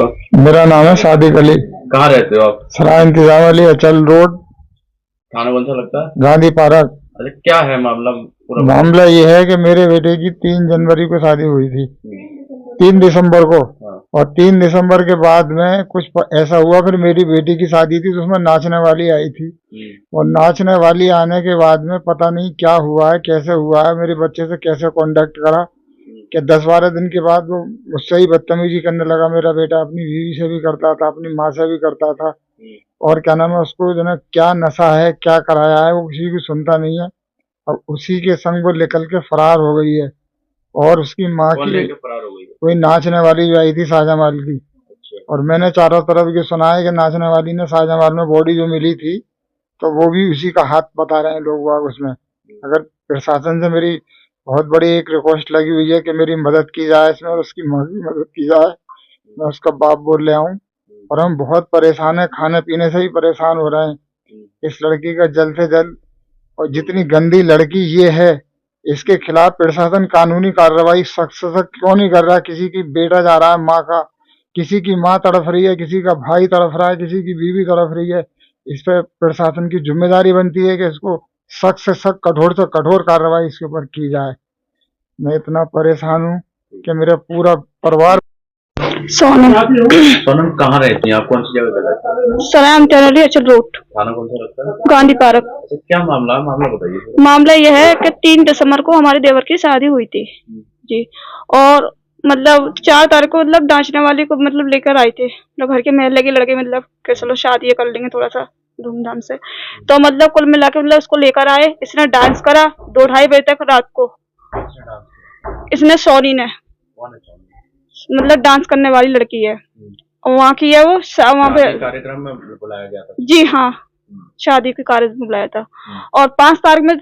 आपका? मेरा नाम है सादिक अली। कहाँ रहते हो आप? सराय इंतजाम अली, अचल रोड, थाना कौन सा लगता है? गांधी पार्क। अच्छा, क्या है मामला पूरा? मामला ये है कि मेरे बेटे की 3 जनवरी को शादी हुई थी, 3 दिसंबर को। हाँ। और 3 दिसंबर के बाद में कुछ ऐसा हुआ, फिर मेरी बेटी की शादी थी तो उसमें नाचने वाली आई थी। और नाचने वाली आने के बाद में पता नहीं क्या हुआ है, कैसे हुआ है, मेरे बच्चे से कैसे कांटेक्ट करा कि 10-12 दिन के बाद वो मुझसे ही बदतमीजी करने लगा। मेरा बेटा अपनी बीवी से भी करता था, अपनी माँ से भी करता था। और क्या नाम है, उसको जो है क्या नशा है, क्या कराया है, वो किसी की सुनता नहीं है। और उसी के संग वो निकल के फरार हो गई है। और उसकी माँ की फरार हो गई है? कोई नाचने वाली जो आई थी शाहजमाल की। अच्छा। और मैंने चारों तरफ ये सुना है कि नाचने वाली ने शाहजमाल में बॉडी जो मिली थी तो वो भी उसी का हाथ बता रहे हैं लोग बाग उसमें। अगर प्रशासन से मेरी बहुत बड़ी एक रिक्वेस्ट लगी हुई है कि मेरी मदद की जाए इसमें, और उसकी माँ की मदद की जाए। मैं उसका बाप बोल रहा हूँ। और हम बहुत परेशान हैं, खाने पीने से ही परेशान हो रहे हैं। इस लड़की का जल्द से जल्द, और जितनी गंदी लड़की ये है, इसके खिलाफ प्रशासन कानूनी कार्रवाई सख्त से सख्त क्यों नहीं कर रहा? किसी की बेटा जा रहा है माँ का, किसी की माँ तड़फ रही है, किसी का भाई तड़फ रहा है, किसी की बीवी तड़फ रही है। इस पे प्रशासन की जिम्मेदारी बनती है कि इसको सख्त से सख्त, कठोर से कठोर कार्रवाई इसके ऊपर की जाए। मैं इतना परेशान हूँ कि मेरा पूरा परिवार। सोनम। सोनम कहाँ रहती हैं आप? कौन सी जगह रहती हैं? सराय अचल रोड, थाना कौन सा लगता है? गांधी पार्क। अच्छा, क्या मामला है? मामला बताइए। मामला यह है कि 3 दिसंबर को हमारे देवर की शादी हुई थी जी। और मतलब 4 तारीख को मतलब नाचने वाली को मतलब लेकर आए थे, मतलब घर के महल्ले के लड़के, मतलब कि चलो शादी कर लेंगे थोड़ा सा धूमधाम से। तो मतलब कुल मिला के मतलब उसको लेकर आए, इसने डांस करा 2-2:30 बजे तक रात को। इसने सोनी ने, मतलब डांस करने वाली लड़की है, वहाँ की है वो। वहाँ पे कार्यक्रम में बुलाया गया था? जी हाँ, शादी के कार्यक्रम में बुलाया था। और 5 तारीख में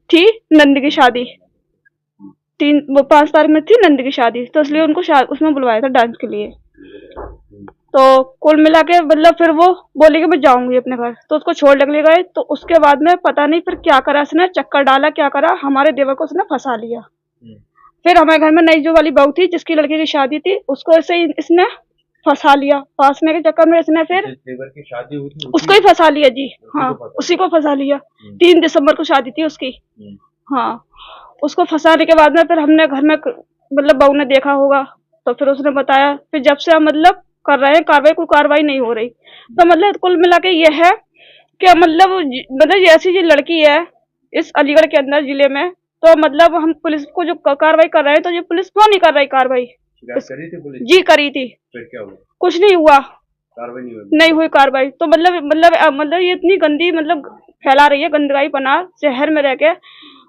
थी नंद की शादी। 5 तारीख में थी नंद की शादी, तो इसलिए उनको उसमें बुलवाया था डांस के लिए। तो कुल मिला के मतलब फिर वो बोली कि मैं जाऊंगी अपने घर, तो उसको छोड़ने के लिए गए। तो उसके बाद में पता नहीं फिर क्या करा, इसने चक्कर डाला, क्या करा, हमारे देवर को उसने फंसा लिया। फिर हमारे घर में नई जो वाली बहू थी जिसकी लड़की की शादी थी, उसको ऐसे ही इसने फंसा लिया। फांसने के चक्कर में इसने फिर देवर की शादी हुई थी उसको ही फंसा लिया जी। हाँ, उसी को फंसा लिया। 3 दिसंबर को शादी थी उसकी। हाँ, उसको फंसाने के बाद में फिर हमने घर में मतलब बहू ने देखा होगा, तो फिर उसने बताया। फिर जब से हम मतलब कर रहे हैं कार्रवाई, कोई कार्रवाई नहीं हो रही। तो मतलब कुल मिला के ये है कि मतलब ऐसी जो लड़की है इस अलीगढ़ के अंदर जिले में, तो मतलब हम पुलिस को जो कार्रवाई कर रहे हैं, तो ये पुलिस क्यों नहीं कर रही कार्रवाई? करी थी पुलिस? जी करी थी। फिर क्या हुआ? कुछ नहीं हुआ, कार्रवाई नहीं हुई कार्रवाई। तो मतलब ये इतनी गंदी मतलब फैला रही है, गंदगाई बना शहर में रह के।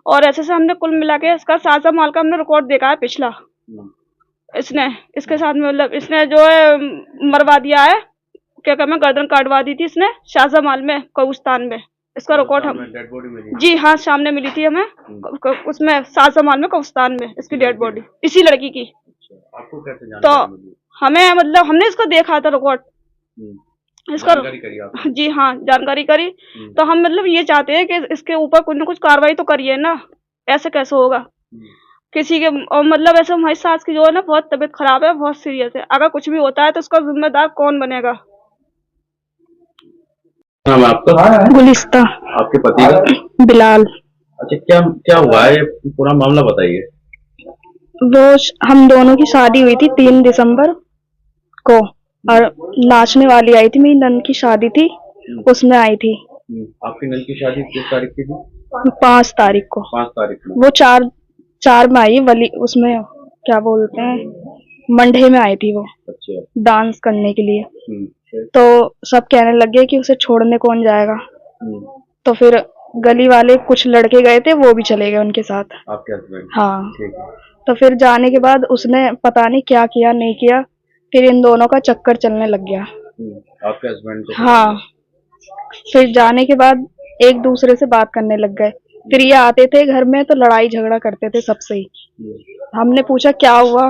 और ऐसे से हमने कुल मिला के इसका शाहजमाल का हमने रिकॉर्ड देखा है पिछला। इसने इसके साथ में मतलब इसने जो है मरवा दिया है, क्या कहते हैं, गर्दन काटवा दी थी इसने शाहजमाल में, कब्रिस्तान में। इसका रिकॉर्ड हम डेड बॉडी मिली? जी हाँ, सामने मिली थी हमें उसमें शाहजमाल में, कब्रिस्तान में इसकी डेड बॉडी, इसी लड़की की। आपको कैसे जानकारी मिली? तो हमें मतलब हमने इसको देखा था रिकॉर्ड, इसका जानकारी करी आपने? जी हाँ, जानकारी करी। तो हम मतलब ये चाहते हैं कि इसके ऊपर कुछ न कुछ कार्रवाई तो करिए ना, ऐसे कैसे होगा किसी के। और मतलब ऐसे हमारी सास की जो है ना बहुत तबीयत खराब है, बहुत सीरियस है। अगर कुछ भी होता है तो उसका जिम्मेदार कौन बनेगा? नाम है आपका? गुलिस्ता। आपके पति का? बिलाल। अच्छा, क्या क्या हुआ है, पूरा मामला बताइए। वो हम दोनों की शादी हुई थी 3 दिसंबर को, और नाचने वाली आई थी, मेरी नंद की शादी थी, उसमें आई थी। आपकी नंद की शादी किस तारीख की थी? 5 तारीख को। 5 तारीख में? वो 4 में आई, वली उसमें क्या बोलते हैं, मंडे में आई थी वो। अच्छा। डांस करने के लिए। तो सब कहने लगे कि उसे छोड़ने कौन जाएगा। तो फिर गली वाले कुछ लड़के गए थे, वो भी चले गए उनके साथ। आपके हस्बैंड? हाँ। ठीक है। तो फिर जाने के बाद उसने पता नहीं क्या किया नहीं किया, फिर इन दोनों का चक्कर चलने लग गया। आपके हस्बैंड को? हाँ। फिर जाने के बाद एक दूसरे से बात करने लग गए। फिर ये आते थे घर में तो लड़ाई झगड़ा करते थे सबसे ही। हमने पूछा क्या हुआ,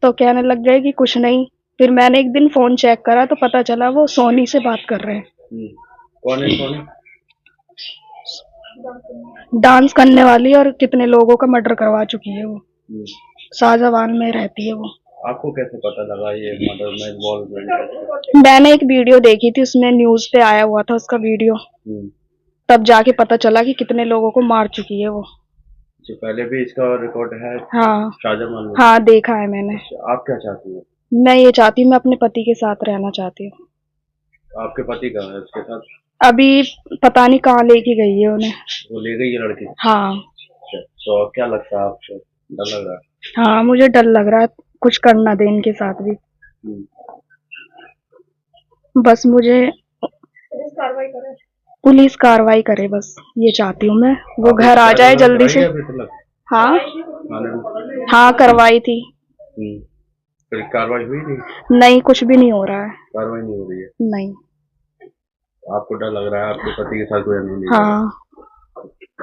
तो कहने लग गए कि कुछ नहीं। फिर मैंने एक दिन फोन चेक करा तो पता चला वो सोनी से बात कर रहे हैं। कौन है सोनी? डांस करने वाली, और कितने लोगों का मर्डर करवा चुकी है वो। शाहजहां में रहती है वो। आपको कैसे पता लगा ये मर्डर में इन्वॉल्वमेंट है? मैंने एक वीडियो देखी थी, उसमें न्यूज पे आया हुआ था उसका वीडियो, तब जाके पता चला कि कितने लोगों को मार चुकी है वो। जो पहले भी इसका रिकॉर्ड है हाँ शाहजहां में? हाँ, देखा है मैंने। आप क्या चाहती हैं? मैं ये चाहती हूँ, मैं अपने पति के साथ रहना चाहती हूँ। आपके पति कहाँ है उसके साथ? अभी पता नहीं कहाँ लेके गई है उन्हें। वो ले गई है लड़की? हाँ अच्छा, तो अब क्या लगता है आपको? डर लग रहा है? हाँ, मुझे डर लग रहा है, कुछ कर ना दे इनके साथ भी। बस मुझे पुलिस कार्रवाई करे, बस ये चाहती हूँ मैं। वो घर आ जाए जल्दी से। हाँ हाँ, करवाई थी। फिर कार्रवाई हुई नहीं? नहीं, कुछ भी नहीं हो रहा है। कार्रवाई नहीं हो रही है? नहीं। आपको डर लग रहा है आपके पति के साथ कोई अनहोनी? हाँ।